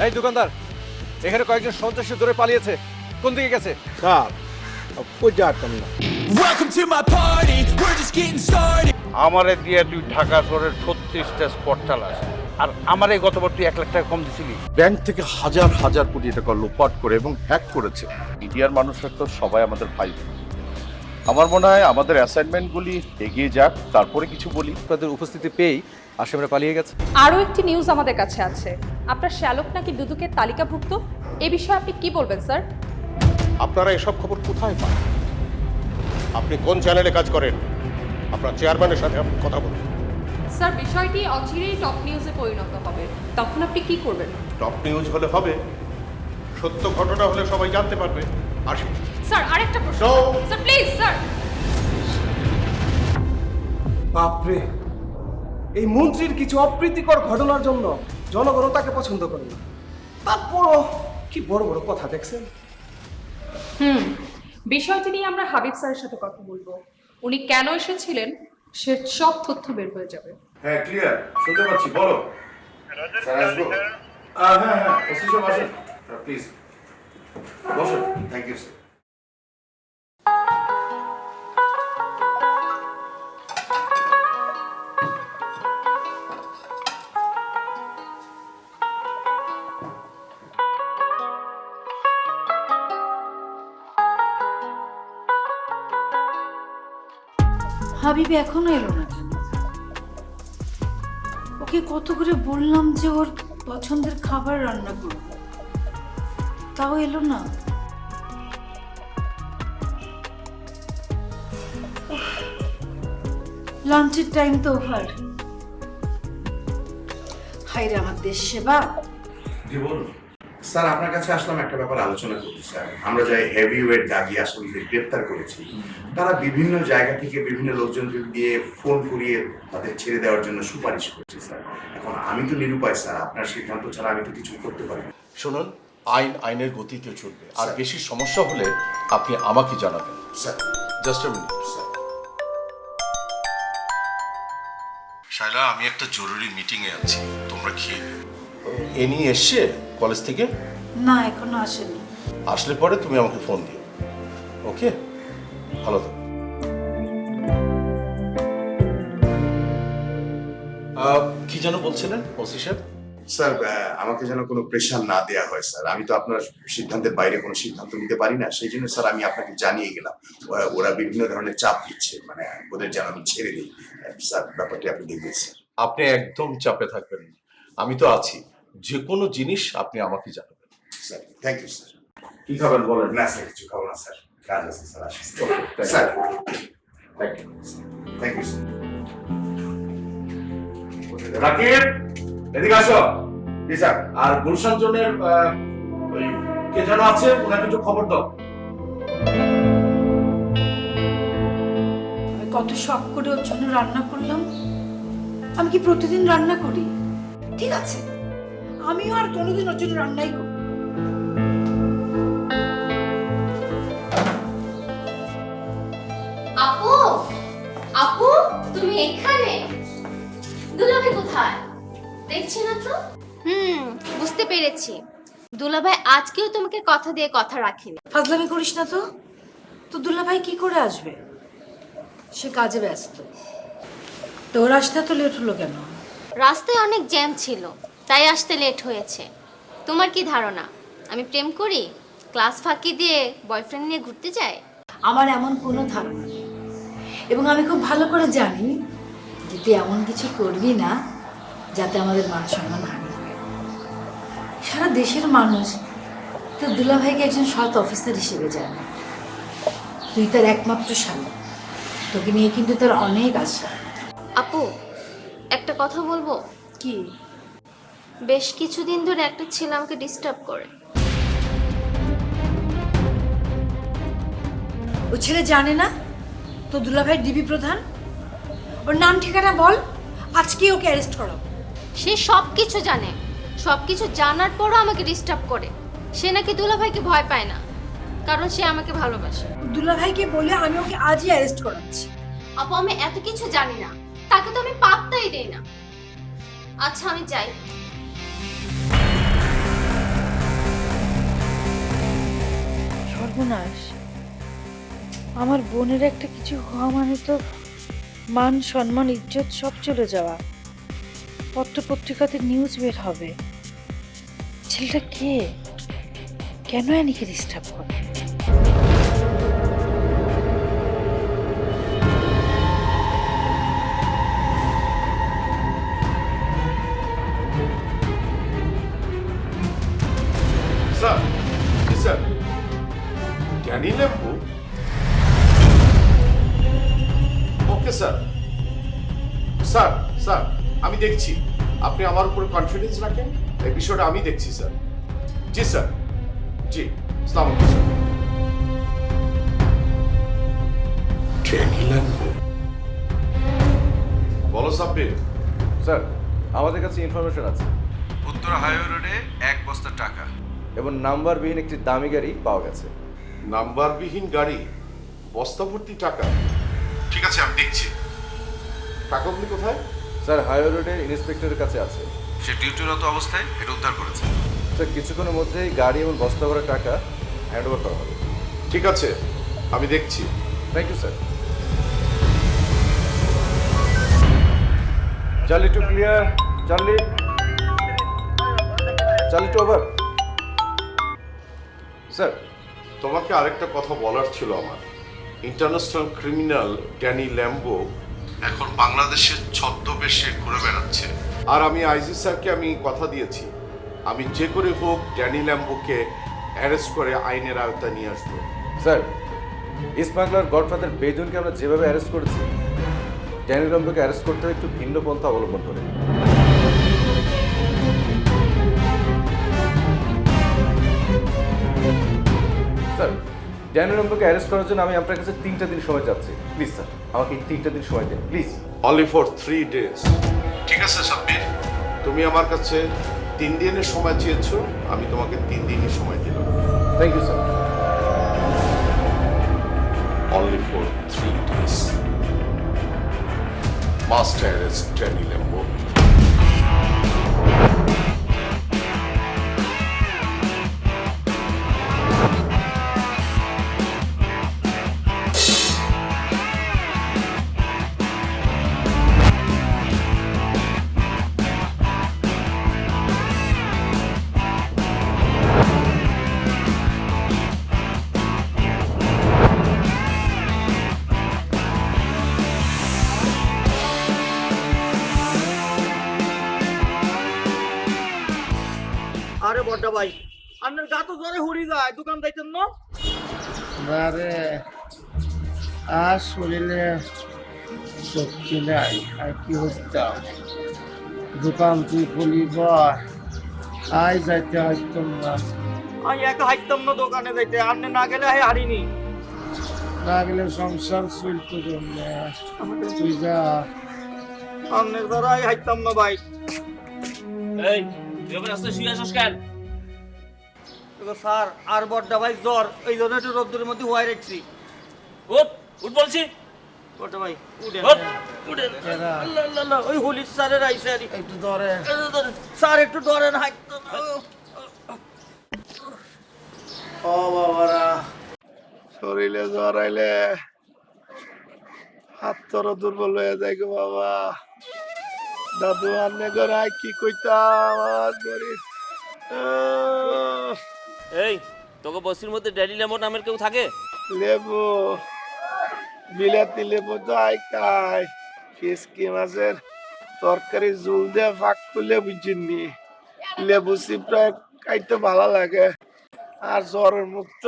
এই দোকানদার, এখানে কয়েকজন সন্ত্রাসী ধরে পালিয়েছে। কোন দিকে গেছে? স্যার কই যাচ্ছেন না? Welcome to my party, we're just getting started. আমারে দিয়ে তুই ঢাকা শহরের 36টা স্পট চালাস, আর আমারে গতবার তুই 1 লাখ টাকা কম দিছিলি। ব্যাংক থেকে হাজার হাজার কোটি টাকা লোপাট করে এবং হ্যাক করেছে। মিডিয়ার মানুষের তো সবাই আমাদের ভাই। আমার মনে হয় আমাদের অ্যাসাইনমেন্টগুলি এগিয়ে যাক, তারপরে কিছু বলি। আপনাদের উপস্থিতি পেয়েই আসামিরা পালিয়ে গেছে। আরও একটি নিউজ আমাদের কাছে আছে, আপনার শ্যালক নাকি দুদকের তালিকাভুক্ত। এ বিষয়ে আপনি কি বলবেন স্যার? আপনারা এসব খবর কোথায় পান? আপনি কোন চ্যানেলে কাজ করেন? আপনার চেয়ারম্যানের সাথে আপনি কথা বলুন। স্যার, বিষয়টি অচিরেই টপ নিউজে পরিণত হবে, তখন আপনি কি করবেন? টপ নিউজ হলে হবে, সত্য ঘটনা হলে সবাই জানতে পারবে। আসি। স্যার, আরেকটা প্রশ্ন। No! Sir please, sir. বাপরে, এই মন্ত্রীর কিছু অপ্রীতিকর ঘটনার জন্য জনগণ তাকে পছন্দ করে না। তারপরও কি বড় বড় কথা দেখছেন। বিষয়টি নিয়ে আমরা হাবিব স্যারের সাথে কথা বলবো। উনি কেন এসেছিলেন সে সব তথ্য বের হয়ে যাবে। হ্যাঁ, ক্লিয়ার শুনতে পাচ্ছি, বলো। স্যার আসবো? হ্যাঁ হ্যাঁ, ওসি সাহেব আসেন প্লিজ, বসুন। Thank you sir. হাবিব এখনো এলো না কেন? ওকে কত করে বললাম যে ওর পছন্দের খাবার রান্না করবো, তাও এলো না। লাঞ্চের টাইম তো ওভার। হায় রে আমার দেশ সেবা। স্যার, আপনার কাছে আসলাম একটা ব্যাপার আলোচনা করতে। স্যার, আমরা যাই হেভি ওয়েট দাগি আসামিদের গ্রেপ্তার করেছি, তারা বিভিন্ন জায়গা থেকে বিভিন্ন লোকজনকে দিয়ে ফোন করিয়ে তাদের ছেড়ে দেওয়ার জন্য সুপারিশ করছে। স্যার, এখন আমি তো নিরুপায় স্যার, আপনার সিদ্ধান্ত ছাড়া আমি তো কিছু করতে পারি না। শুনুন, আইন আইনের গতিতে চলবে, আর বেশি সমস্যা হলে আপনি আমাকে জানাবেন। Sir, just a minute sir. Shaila, আমি একটা জরুরি মিটিংয়ে আছি, তোমরা খেয়ে নিও। এ নিয়ে এসছে কলেজ থেকে? না, এখনো আসেনি। আসলে পরে তুমি আমাকে ফোন দিও, ওকে? ভালো থাকো। কি যেন বলছিলেন ওসি সাহেব? স্যার, আমাকে যেন কোনো প্রেশার না দেওয়া হয় স্যার। আমি তো আপনার সিদ্ধান্তের বাইরে কোনো সিদ্ধান্ত নিতে পারি না, সেই জন্য স্যার আমি আপনাকে জানিয়ে গেলাম। ওরা বিভিন্ন ধরনের চাপ দিচ্ছে, মানে ওদের যেন আমি ছেড়ে দিই। স্যার, ব্যাপারটি আপনি দেখবেন স্যার। আপনি একদম চাপে থাকবেন না, আমি তো আছি। যে কোনো জিনিস আপনি আমাকে জানাবেন। Sir, thank you sir. কি খাবেন বলেন? না স্যার, কিছু খাবো না স্যার, কাজ আছে স্যার। আসি sir. Thank you. Thank you sir. Rakib, এদিকে আসো। জি স্যার। আর গুলশান জোনের কে যেন আছে, ওনাকে একটু খবর দাও। আমি কত শখ করে ওর জন্য রান্না করলাম। আমি কি প্রতিদিন রান্না করি? ঠিক আছে, আমিও আর কোনোদিন ওর জন্য রান্নাই করি। আপু, আপু, তুমি এখানে? দুলাভাই কোথায়? দেখছি না তো। বুঝতে পেরেছি। দুলাভাই আজকেও তোমাকে কথা দিয়ে কথা রাখেনি। ফাজলামি করিস না তো। তো দুলাভাই কি করে আসবে? সে কাজে ব্যস্ত। তোর আসতে তো লেট হলো কেন? রাস্তায় অনেক জ্যাম ছিল, তাই আসতে লেট হয়েছে। তোমার কি ধারণা আমি প্রেম করি? ক্লাস ফাঁকি দিয়ে বয়ফ্রেন্ড নিয়ে ঘুরতে যাই? আমার এমন কোনো ধারণা নেই, এবং আমি খুব ভালো করে জানি যে তুই এমন কিছু করবি না যাতে আমাদের মান সম্মান হানি হয়। সারা দেশের মানুষ তোর দুলাভাইকে একজন সৎ অফিসার হিসেবে জানে। তুই তার একমাত্র স্বামী, তোকে নিয়ে কিন্তু তোর অনেক আশা। আপু, একটা কথা বলবো? কি? বেশ কিছুদিন ধরে একটা ছেলে আমাকে ডিস্টার্ব করে। ও ছেলে জানে না তো দুলাভাই ডিবি প্রধান? ওর নাম ঠিকানা বল, আজকেই ওকে অ্যারেস্ট করাবো। সে সব কিছু জানে, সব কিছু জানার পরও আমাকে ডিস্টার্ব করে। সে নাকি দুলাভাইকে ভয় পায় না, কারণ সে আমাকে ভালোবাসে। দুলাভাইকে বলে আমি ওকে আজই অ্যারেস্ট করাচ্ছি। আপু, আমি এত কিছু জানি না, তাকে তো আমি পাত্তাই দেই না। আচ্ছা, আমি যাই। সর্বনাশ, আমার বোনের একটা কিছু হওয়া মানে তো মান সম্মান ইজ্জত সব চলে যাওয়া। পত্র পত্রিকাতে নিউজ বের হবে। ছেলেটা কে? কেন অ্যানিকে ডিস্টার্ব করে? স্যার, জি sir, Danny Lambo? Okay sir. Sir sir আমি দেখছি, আপনি আমার উপরে কনফিডেন্স রাখেন, এই বিষয়টা আমি দেখছি স্যার। জি স্যার, জি, আসসালামু আলাইকুম স্যার। Danny Lambo? বলো সাব্বির। স্যার, আমাদের কাছে ইনফরমেশন আছে উত্তরা হাইওয়ে রোডে 1 বস্তা টাকা এবং নাম্বারবিহীন একটি দামি গাড়ি পাওয়া গেছে। নাম্বারবিহীন গাড়ি, বস্তা ভর্তি টাকা? ঠিক আছে, আমি দেখছি। টাকাগুলি কোথায়? স্যার, হাইওয়ে রোডের ইন্সপেক্টরের কাছে আছে, সে ডিউটিরত অবস্থায় এটা উদ্ধার করেছে। স্যার, কিছুক্ষণের মধ্যেই গাড়ি এবং বস্তা ভরা টাকা হ্যান্ড ওভার করা হবে। ঠিক আছে, আমি দেখছি। Thank you sir. Charlie two clear. Charlie, Charlie two over. Sir, তোমাকে আরেকটা কথা বলার ছিল আমার। ইন্টারন্যাশনাল ক্রিমিনাল ড্যানি ল্যাম্বো এখন বাংলাদেশের ছদ্মবেশে ঘুরে বেড়াচ্ছে, আর আমি আইজি স্যারকে আমি কথা দিয়েছি, আমি যে করে হোক ড্যানি ল্যাম্বোকে অ্যারেস্ট করে আইনের আওতায় নিয়ে আসবো। স্যার, স্মাগলার গডফাদার বেদুনকে আমরা যেভাবে অ্যারেস্ট করেছি, ড্যানি ল্যাম্বোকে অ্যারেস্ট করতে হবে একটু ভিন্ন পন্থা অবলম্বন করে। স্যার, ড্যানি ল্যাম্বোকে অ্যারেস্ট করার জন্য আমি আপনার কাছে 3টা দিন সময় চাচ্ছি। প্লিজ স্যার, আমাকে এই 3টা দিন সময় দিন প্লিজ। Only for 3 days। ঠিক আছে সাব্বির, তুমি আমার কাছে 3 দিনের সময় চেয়েছো, আমি তোমাকে 3 দিনই সময় দিলাম। Thank you sir. Only for 3 days. Must arrest Danny Lambo. আরে বড়টা ভাই, আপনার গা তো জ্বরে হরি যায়, দোকান যাইতেন না? আরে আর শরীরে শক্তি নাই, আর কি হইতাম। দোকান তুই খুলিব, আই যাইতে হইতাম না। আমি একা হাইতাম না দোকানে যাইতে, আপনি না গেলে হারিনি। না গেলে সংসার চলতো জন্যে, তুই যা। আপনার দ্বারা হাইতাম না ভাই। এই এবার আসতে শুয়ে আসছ কেন? স্যার, আর বড়টা ভাই জ্বর, এই জন্য একটু রোদ্দুরের মধ্যে হুয়াই রাখছি। উঠ উঠ বলছি। বড়টা ভাই উঠেন। উঠ উঠেন। ওই হুলিশ স্যারের আইসে আর একটু ধরে। স্যার একটু ধরেন, হাইতাম। ও বাবারা, শরীরে জ্বর আইলে হাত তোর দুর্বল হয়ে যায় গো বাবা। দাদু আন্নে গড়াই কি কইতাম আমার শরীর। এই তোকে বস্তির মধ্যে ড্যাডি লেমন নামের কেউ থাকে? লেবু, বিলাতি লেবু তো আই খাই। কিসকি মাছের তরকারি জুল দিয়ে ফাঁক করলে বুঝিনি। লেবু চিপটা খাইতে ভালো লাগে। আর জ্বরের মুক্ত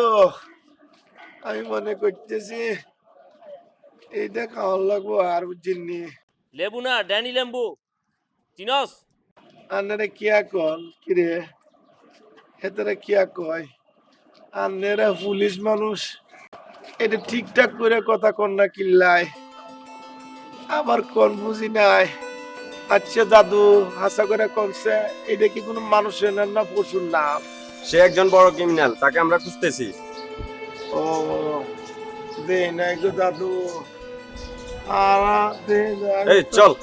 আমি মনে করতেছি এইটা খাওয়ার লাগবো, আর বুঝিনি। লেবু না, ড্যানি লেম্বু চিনস? আন্নারে কিয়া কন কিরে, হেতারা কিয়া কয়? আন্নারা পুলিশ মানুষ, এটা ঠিকঠাক করে কথা কন না কিল্লাই, আবার কোন বুঝি নাই। আচ্ছা দাদু, হাসা করে কনছে এটা কি কোনো মানুষের নাম না পশুর নাম? সে একজন বড় ক্রিমিনাল, তাকে আমরা খুঁজতেছি। ও দে নাই গো দাদু, আর দে এই চল।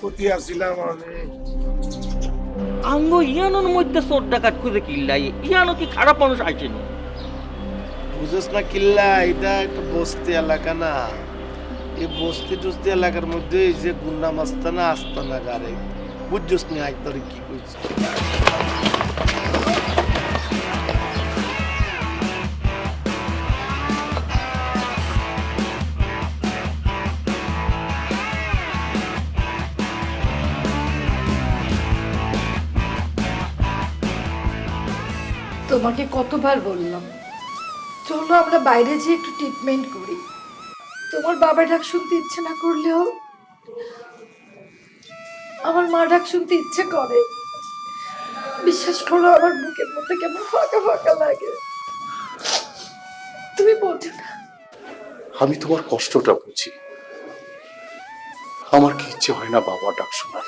কোথায় আসছিলাম আমি? আঙ্গ ইয়ানোর মধ্যে চোর ডাকাত খুঁজে কিল্লাই, ইয়ানো কি খারাপ মানুষ আইছেন? বুঝছ না কিল্লা, এটা একটা বস্তি এলাকা না। এই বস্তি টস্তি এলাকার মধ্যে এই যে গুন্ডা মাস্তানা আস্তানা গাড়ে, বুঝছস না আজ তোর কি কইছি। তোমাকে কতবার বললাম চলো আমরা বাইরে যেয়ে একটু ট্রিটমেন্ট করি। তোমার বাবা ডাক শুনতে ইচ্ছে না করলেও আমার মা ডাক শুনতে ইচ্ছে করে। বিশ্বাস করো আমার বুকের মধ্যে কেমন ফাঁকা ফাঁকা লাগে, তুমি বোঝো না। আমি তোমার কষ্টটা বুঝি। আমার কি ইচ্ছে হয় না বাবা ডাক শোনার?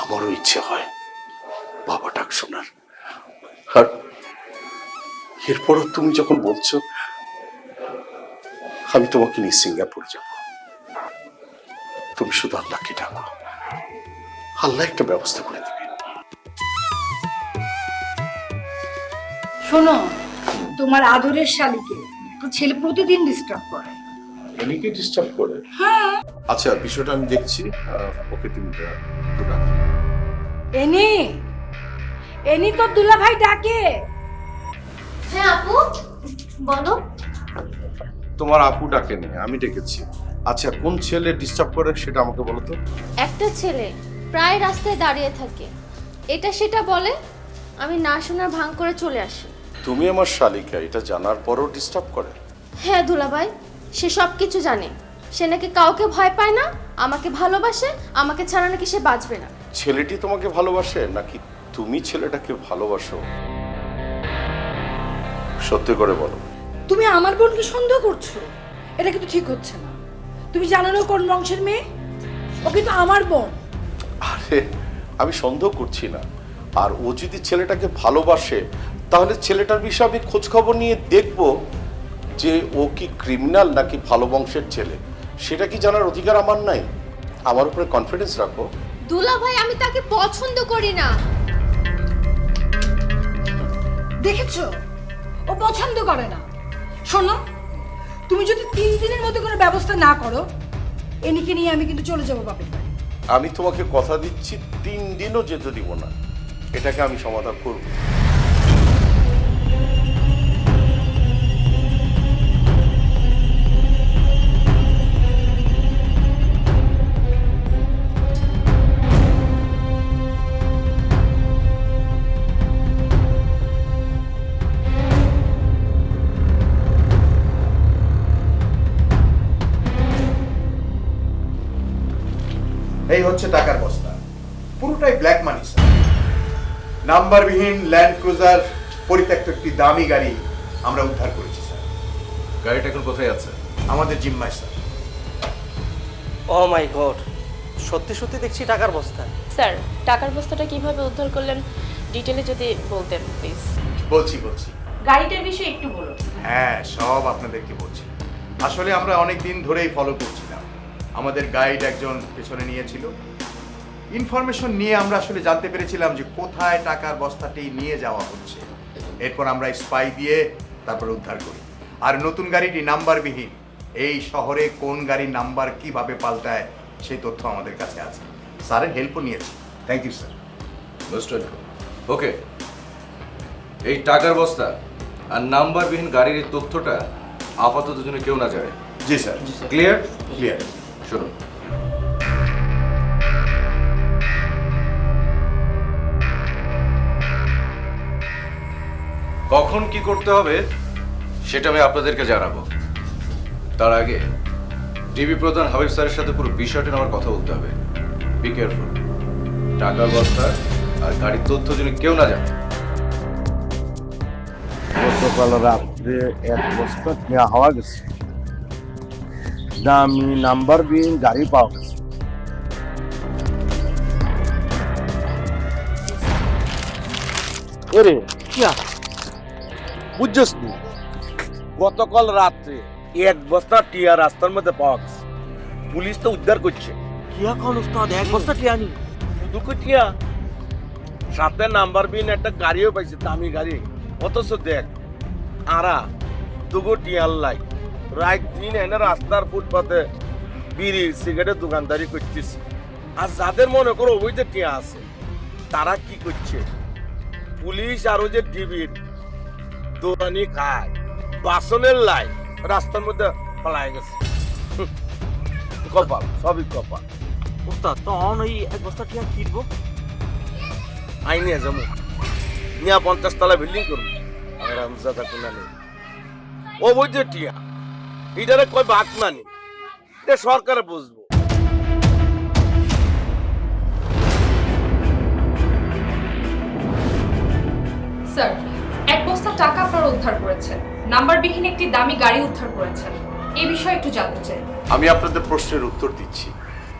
আমারও ইচ্ছে হয় বাবা ডাক শোনার। আর এরপরও তুমি যখন বলছো আমি তোমাকে নিয়ে সিঙ্গাপুরে যাব, তুমি শুধু আল্লাহকে ডাকো, আল্লাহ একটা ব্যবস্থা করে দেবে। শোনো, তোমার আদরের শালীকে তো ছেলে প্রতিদিন ডিস্টার্ব করে। এনিকে ডিস্টার্ব করে? হ্যাঁ। আচ্ছা, বিষয়টা আমি দেখছি। ওকে তুমি এনি এনি তো দুলা ভাই ডাকে। হ্যাঁ আপু, বলো। তোমার আপু ডাকেনি, আমি ডেকেছি। আচ্ছা, কোন ছেলে ডিস্টার্ব করে সেটা আমাকে বলো তো। একটা ছেলে প্রায় রাস্তায় দাঁড়িয়ে থাকে, এটা সেটা বলে, আমি না শোনার ভান করে চলে আসি। তুমি আমার শালিকা, এটা জানার পরও ডিস্টার্ব করে? হ্যাঁ দুলাভাই, সে সব কিছু জানে। সে নাকি কাউকে ভয় পায় না, আমাকে ভালোবাসে, আমাকে ছাড়া নাকি সে বাঁচবে না। ছেলেটি তোমাকে ভালোবাসে নাকি তুমি ছেলেটাকে ভালোবাসো? সত্যি করে বলো। তুমি আমার বোনকে সন্দেহ করছো, এটা কিন্তু ঠিক হচ্ছে না। তুমি জানো না কোন বংশের মেয়ে, ও কিন্তু আমার বোন। আরে আমি সন্দেহ করছি না। আর ও যদি ছেলেটাকে ভালোবাসে তাহলে ছেলেটার বিষয়ে আমি খোঁজ খবর নিয়ে দেখব যে ও কি ক্রিমিনাল নাকি ভালো বংশের ছেলে, সেটা কি জানার অধিকার আমার নাই? আমার উপরে কনফিডেন্স রাখো। দুলাভাই, আমি তাকে পছন্দ করি না। দেখেছো, ও পছন্দ করে না। শোনো, তুমি যদি 3 দিনের মধ্যে কোনো ব্যবস্থা না করো, এনিকে নিয়ে আমি কিন্তু চলে যাবো বাপের বাড়ি। আমি তোমাকে কথা দিচ্ছি 3 দিনও যেতে দিব না, এটাকে আমি সমাধান করব। এই হচ্ছে টাকার বস্তা, পুরোটাই ব্ল্যাক মানি স্যার। নাম্বারবিহীন ল্যান্ড ক্রুজার পরিত্যক্ত একটি দামি গাড়ি আমরা উদ্ধার করেছি স্যার। গাড়িটা এখন কোথায় আছে? আমাদের জিম্মায় স্যার। ও মাই গড, সত্যি সত্যি দেখছি টাকার বস্তা। স্যার, টাকার বস্তাটা কিভাবে উদ্ধার করলেন ডিটেলে যদি বলতেন প্লিজ। বলছি গাড়িটার বিষয়ে একটু বলুন। হ্যাঁ, সব আপনাদেরকে বলছি। আসলে আমরা অনেক দিন ধরেই ফলো করছিলাম। আমাদের গাইড একজন পেছনে নিয়েছিল। ইনফরমেশন নিয়ে আমরা আসলে জানতে পেরেছিলাম যে কোথায় টাকার বস্তাটি নিয়ে যাওয়া হচ্ছে। এরপর আমরা স্পাই দিয়ে তারপর উদ্ধার করি। আর নতুন গাড়িটি নাম্বারবিহীন। এই শহরে কোন গাড়ির নাম্বার কিভাবে পাল্টায় সেই তথ্য আমাদের কাছে আছে। স্যারের হেল্পও নিয়েছি। Thank you sir. Most welcome. Okay, এই টাকার বস্তা আর নাম্বারবিহীন গাড়ির এই তথ্যটা আপাতত জন্য কেউ না যায়। জি স্যার। ক্লিয়ার? ক্লিয়ার। শুনুন, কখন কি করতে হবে সেটা আমি আপনাদেরকে জানাবো। তার আগে ডিবি প্রধান হাবিব স্যারের সাথে পুরো বিষয়টা আমার কথা বলতে হবে। Be careful. টাকার বস্তা আর গাড়ির তথ্য যেন কেউ না জানে। গতকাল রাত্রে 1 বস্তা নেওয়া হওয়া গেছে, দামি নাম্বারবিহীন গাড়ি পাওয়া গেছে। এরে কিয়া বুঝছস নি, গতকাল রাত্রে 1 বস্তা টিয়া রাস্তার মধ্যে পাওয়া গেছে। পুলিশ তো উদ্ধার করছে। কিয়া কোন উস্তাদ, 1 বস্তা টিয়া নি? শুধু কই টিয়া, সাথে নাম্বারবিহীন একটা গাড়িও পাইছে, দামি গাড়ি। অথচ দেখ আরা দুগো টিয়াল লাই রাত দিন এনে রাস্তার ফুটপাতে বিড়ি সিগারেটের দোকানদারি করতেছে। আর যাদের মনে করো অবৈধ টিয়া আছে তারা কি করছে, পুলিশ আর ওই যে ডিবির দোকানি খায় বাসনের লাই রাস্তার মধ্যে পালায় গেছে। কপাল, সবই কপাল। ওস্তাদ তখন ওই এক বস্তা টিয়া কিনবো। আইনি যাবো নিয়া 50 তলা বিল্ডিং করবো। আর আমজাদা কোনা নেই অবৈধ টিয়া, এটারে কয় বাদ মানি, এটা সরকারে বুঝবো। স্যার, এক বস্তা টাকা আপনারা উদ্ধার করেছেন, নাম্বারবিহীন একটি দামি গাড়ি উদ্ধার করেছেন, এই বিষয়ে একটু জানতে চাই। আমি আপনাদের প্রশ্নের উত্তর দিচ্ছি।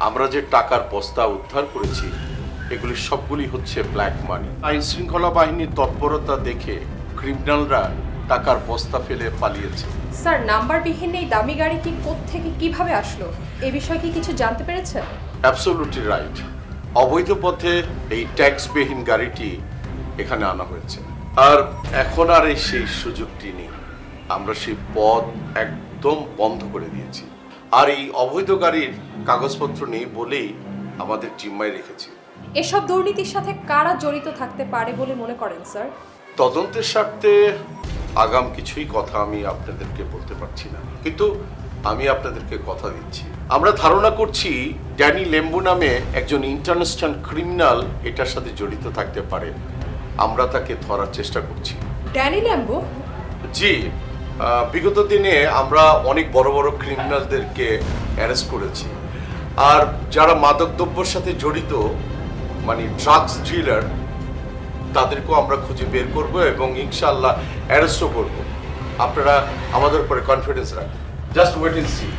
আমরা যে টাকার বস্তা উদ্ধার করেছি এগুলি সবগুলি হচ্ছে ব্ল্যাক মানি। আইন শৃঙ্খলা বাহিনীর তৎপরতা দেখে ক্রিমিনালরা টাকার বস্তা ফেলে পালিয়েছে। স্যার, নাম্বারবিহীন এই দামি গাড়িটি কোত্থেকে কিভাবে আসলো, এই বিষয়ে কি কিছু জানতে পেরেছেন? Absolutely right. অবৈধ পথে এই ট্যাক্সবিহীন গাড়িটি এখানে আনা হয়েছে। আর এখন আর সেই সুযোগটি নেই, আমরা সেই পথ একদম বন্ধ করে দিয়েছি। আর এই অবৈধ গাড়ির কাগজপত্র নেই বলেই আমাদের জিম্মায় রেখেছি। এসব দুর্নীতির সাথে কারা জড়িত থাকতে পারে বলে মনে করেন স্যার? তদন্তের স্বার্থে আগাম কিছুই কথা আমি আপনাদেরকে বলতে পারছি না, কিন্তু আমি আপনাদেরকে কথা দিচ্ছি আমরা ধারণা করছি ড্যানি লেম্বু নামে একজন ইন্টারন্যাশনাল ক্রিমিনাল এটার সাথে জড়িত থাকতে পারে। আমরা তাকে ধরার চেষ্টা করছি। Danny Lambo? জি, বিগত দিনে আমরা অনেক বড় বড় ক্রিমিনালদেরকে অ্যারেস্ট করেছি। আর যারা মাদকদ্রব্যের সাথে জড়িত মানে ড্রাগস ডিলার তাদেরকেও আমরা খুঁজে বের করব এবং ইনশাআল্লাহ অ্যারেস্টও করব। আপনারা আমাদের উপরে কনফিডেন্স রাখুন। Just wait and see.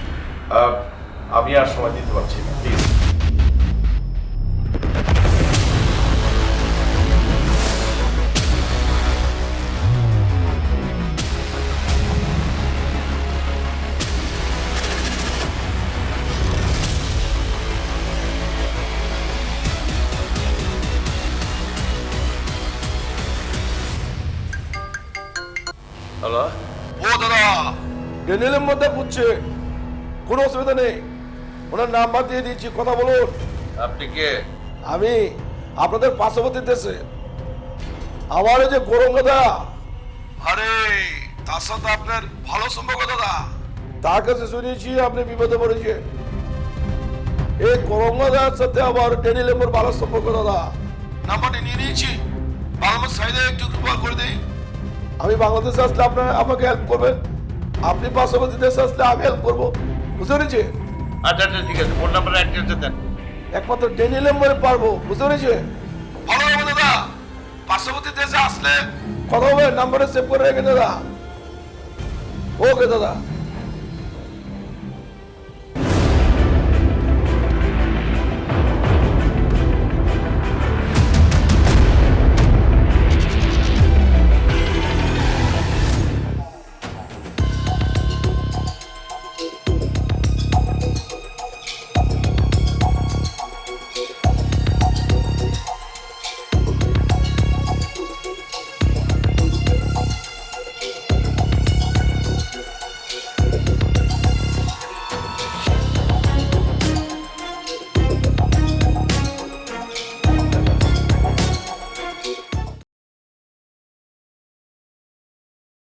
আমি আর সময় দিতে পারছি না, প্লিজ। হ্যালো, ও দাদা ড্যানিয়েলের মধ্যে বুঝছে, কোনো অসুবিধা নেই, ওনার নাম্বার দিয়ে দিয়েছি, কথা বলুন। আপনি কে? আমি আপনাদের পার্শ্ববর্তী দেশে আমার এই যে গরম দাদা, আরে তার সাথে আপনার ভালো সম্পর্ক দাদা, তার কাছে শুনেছি আপনি বিপদে পড়েছেন। এই গরম দাদার সাথে আবার ড্যানিয়েলের ভালো সম্পর্ক দাদা, নাম্বারটি নিয়ে নিয়েছি। বাংলাদেশ সাইডে একটু কৃপা করে দিই, আমি বাংলাদেশে আসলে আপনার আমাকে হেল্প করবেন, আপনি পার্শ্ববর্তী দেশে আসলে আমি হেল্প করবো, বুঝতে পেরেছি? আচ্ছা আচ্ছা ঠিক আছে, ফোন নাম্বার অ্যাড্রেসটা দেন। একমাত্র ড্যানিয়েল মেম্বারে পারবো, বুঝতে পেরেছি? ভালো হবে দাদা, পার্শ্ববর্তী দেশে আসলে কথা হবে, নাম্বারে সেভ করে রেখে দাদা। ওকে দাদা।